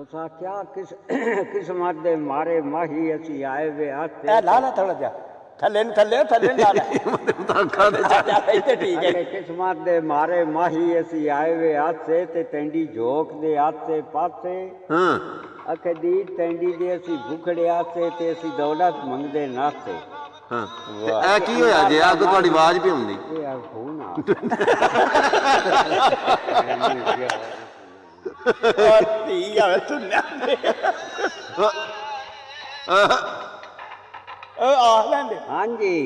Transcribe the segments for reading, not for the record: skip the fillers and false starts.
उस आख्या किस्मत दे मारे माही असी आए वे हाथे ला ला थोड़ा जा थले थले थले ला ला ठीक है किस्मत दे मारे माही असी आए वे हाथे ते तेंडी झोक दे आसे पासे हाँ अखे दी तेंडी दे असी भुखड़े आसे ते असी दौलत मंगदे नासे हाँ ए की होया जे अग तुहाडी आवाज भी आउंदी ये यार फोन आ और ठीक है सुनना आ लेंदे हाँ जी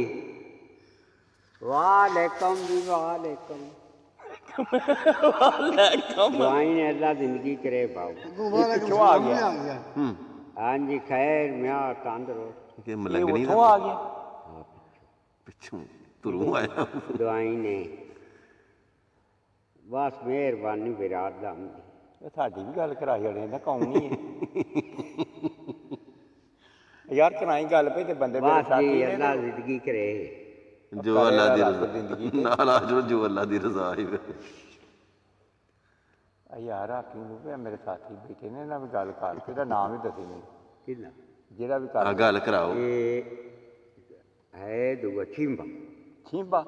वालेकुम जी वालेकुम दुआई ने अल्लाह जिंदगी करे बाबू पिछों आ गया हाँ जी खैर मैं तंदुरुस्त कि मलंगनी उठों आ गया पिछों तुरू आया दुआई ने बस मेहरबानी विराट दा साडी भी गल करा छड़े ना कौन नहीं है यार कराई गल पे ते बंदे मेरे बस साथी जी ने अल्लाह जिंदगी करे जो अल्लाह दी रज़ा नाल आ जाओ जो अल्लाह दी रज़ा ही यार आखी पे मेरे साथी बेटे ने ना भी गल कर तेरा नाम ही दसी नहीं किन्ना जेड़ा भी कर गल कराओ ये है दूआ छिंबा छींबा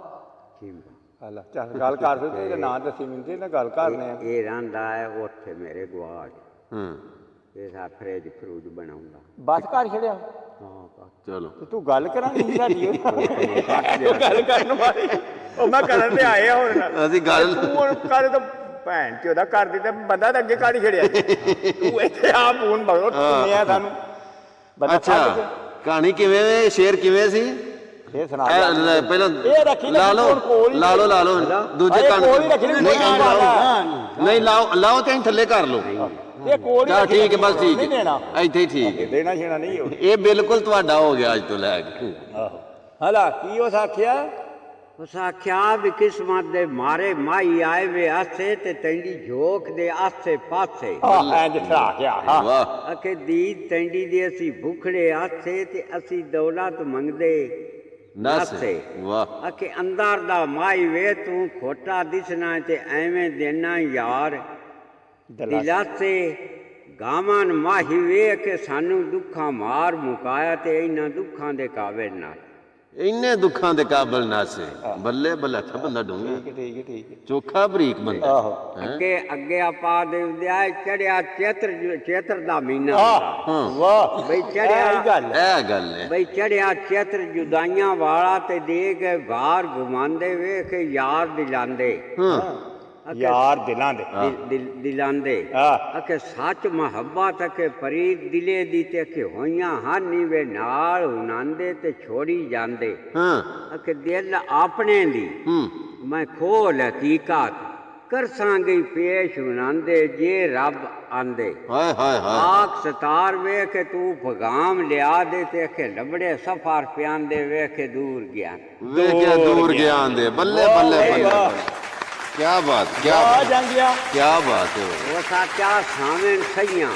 छिंबा हला चल गल कर फिर तेरा नाम दसी मिलते ना गल करने ये रंदा है उत्थे मेरे गवाच हाँ ये सा फ्रिज फ्रूज बनाऊंगा बस कर छड़िया हाँ चलो ਤੇ ਤੂੰ ਗੱਲ ਕਰਾਂਗੀ ਸਾਡੀ ਗੱਲ ਕਰਨ ਵਾਲੀ ਉਹ ਮੈਂ ਕਰਨ ਤੇ ਆਏ ਹੁਣ ਅਸੀਂ ਗੱਲ ਤੂੰ ਹੁਣ ਕਰ ਤਾਂ ਭੈਣ ਤੇ ਉਹਦਾ ਕਰਦੀ ਤੇ ਬੰਦਾ ਤਾਂ ਅੱਗੇ ਕੱਢ ਛੜਿਆ ਤੂੰ ਇੱਥੇ ਆ ਫੋਨ ਬਗੋ ਸੁਣਿਆ ਸਾਨੂੰ ਬੰਦਾ ਅੱਛਾ ਕਹਾਣੀ ਕਿਵੇਂ ਵੇ ਸ਼ੇਰ ਕਿਵੇਂ ਸੀ ਇਹ ਸੁਣਾ ਪਹਿਲਾਂ ਇਹ ਰੱਖੀ ਲਾ ਲਓ ਦੂਜੇ ਕੰਨ ਨਹੀਂ ਲਾਓ ਤੇ ਥੱਲੇ ਕਰ ਲਓ ਇਹ ਕੋਲ ਚਲ ਠੀਕ ਹੈ ਬਸ ਠੀਕ ਹੈ ਇੱਥੇ ਹੀ ਠੀਕ ਹੈ ਦੇਣਾ ਛੇਣਾ ਨਹੀਂ ਹੋ ਇਹ ਬਿਲਕੁਲ ਤੁਹਾਡਾ ਹੋ ਗਿਆ ਅੱਜ ਤੋਂ ਲੈ ਕੇ ਆਹੋ ਹਲਾ ਕੀ ਉਸ ਆਖਿਆ उस आख्या भी किस्मत दे मारे माई आए वे आसे ते तेंडी झोक दे आसे पासे ਇੰਜ ਖਾ ਗਿਆ ਹਾਂ ਵਾਹ अखे दीद तेंडी दे असी भुखड़े आसे ते असी दौलत मंगदे नासे वाह अखे अंदर दा माई वे तू खोटा दिसना ते एवें देना यार दिलासे गावन माही वे के सानू दुखा मार मुकाया ते इन्हां दुखां दे काबिल ना ਇੰਨੇ ਦੁੱਖਾਂ ਦੇ ਕਾਬਲ ਨਾ ਸੇ ਬੱਲੇ ਬੱਲੇ ਅੱਛਾ ਬੰਦਾ ਡੂੰਗਾ ਠੀਕ ਹੈ ਚੋਖਾ ਬਰੀਕ ਬੰਦਾ ਆਹੋ ਅੱਗੇ ਅੱਗੇ ਆਪਾ ਦੇ ਵਿਦਿਆ ਚੜਿਆ ਚੇਤਰ ਦਾ ਮਹੀਨਾ ਹਾਂ ਵਾਹ ਬਈ ਚੜਿਆ ਇਹ ਗੱਲ ਹੈ ਬਈ ਚੜਿਆ ਚੇਤਰ ਜੁਦਾਈਆਂ ਵਾਲਾ ਤੇ ਦੇ ਕੇ ਬਾਹਰ ਘੁਮਾਉਂਦੇ ਵੇਖ ਯਾਰ ਦਿਲਾਂਦੇ ਹਾਂ ਯਾਰ ਦਿਲਾਂ ਦੇ ਦਿਲਾਂਦੇ ਅਕੇ ਸੱਚ ਮੁਹੱਬਤ ਅਕੇ ਫਰੀਦ ਦਿਲੇ ਦੀ ਤੇ ਅਕੇ ਹੋਈਆਂ ਹਾਨੀ ਵੇ ਨਾਲ ਹੁਨਾਂਦੇ ਤੇ ਛੋੜੀ ਜਾਂਦੇ ਹਾਂ ਅਕੇ ਦਿਲ ਆਪਣੇ ਦੀ ਮੈਂ ਖੋਲ ਹਕੀਕਤ ਕਰਸਾਂਗੇ ਪੇਸ਼ ਹੁਨਾਂਦੇ ਜੇ ਰੱਬ ਆਂਦੇ ਹਾਏ ਹਾਏ ਹਾਏ ਆਖ ਸਤਾਰ ਵੇਖ ਤੂੰ ਭਗਾਮ ਲਿਆ ਦੇ ਤੇ ਅਕੇ ਲਬੜੇ ਸਫਰ ਪਿਆਂਦੇ ਵੇਖ ਦੂਰ ਗਿਆ ਵੇਖਿਆ ਦੂਰ ਗਿਆ ਆਂਦੇ ਬੱਲੇ ਬੱਲੇ ਬੱਲੇ क्या बात ਆ ਜਾਂਗਿਆ क्या बात है वो सा क्या सामने सैया